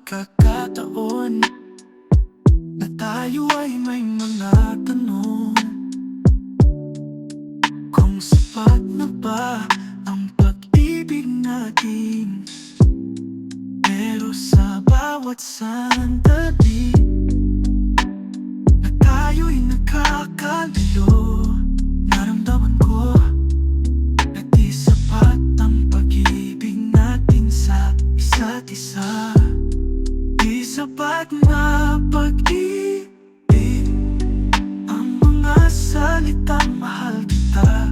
pagkakataon na tayo ay may mga tanong, kung sapat na ba ang pag-ibig natin. Pero sa bawat sandali na tayo'y nagkakalilo, naramdaman ko na di sapat ang pag-ibig natin sa isa't isa. Di sapat na pag-ibig ang mga salitang mahal kita.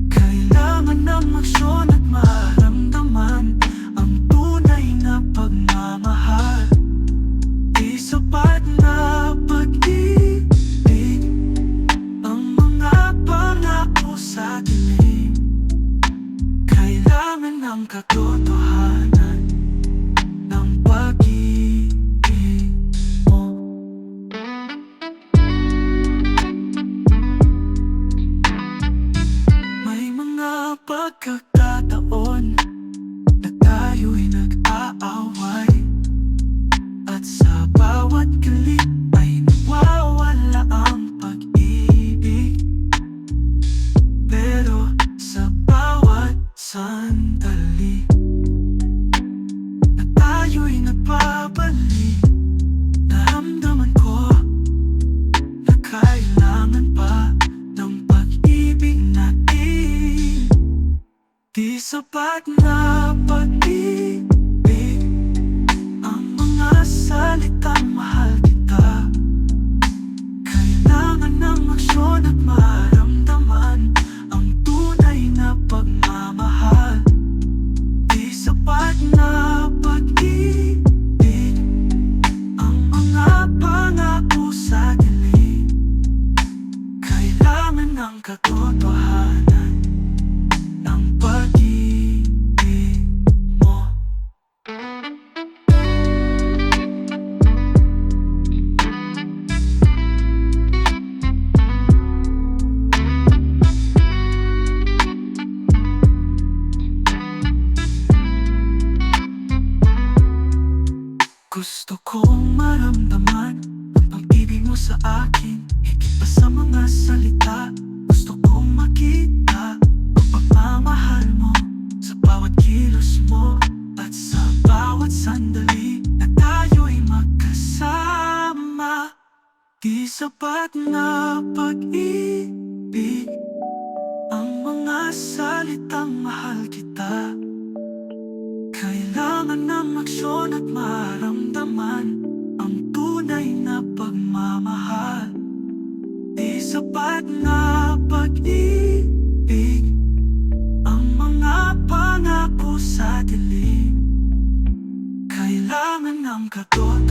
Kailangan ng aksyon at maramdaman ang tunay na pagmamahal. Di sapat na pag-ibig ang mga pangako sa dilim. Kailangan ng katotohanan ng pag-ibig mo. May mga pagkakataon na tayo'y nag-aaway, at sa bawat galit ay nawawala ang pag-ibig. Pero sa bawat sandali na tayo'y nagbabalik, naramdaman ko na kailangan pa ng pag-ibig natin. Di sapat na pag-ibig ang mga salitang mahal kita. Kailangan ng aksyon at maramdaman ang tunay na pagmamahal. Di sapat na pag-ibig ang mga pangako sa dilim. Kailangan ng katotohanan ng pag-ibig mo. Gusto kong maramdaman ang pag-ibig mo sa akin, higit pa sa mga salita. Gusto kong makita ang pagmamahal mo sa bawat kilos mo, at sa bawat sandali na tayo'y magkasama. Di sapat na pag-ibig ang mga salitang mahal kita. Kailangan ng aksyon at maramdaman ang tunay na pagmamahal. Di sapat na pag-ibig ang mga pangako sa dilim. Kailangan ng katotohanan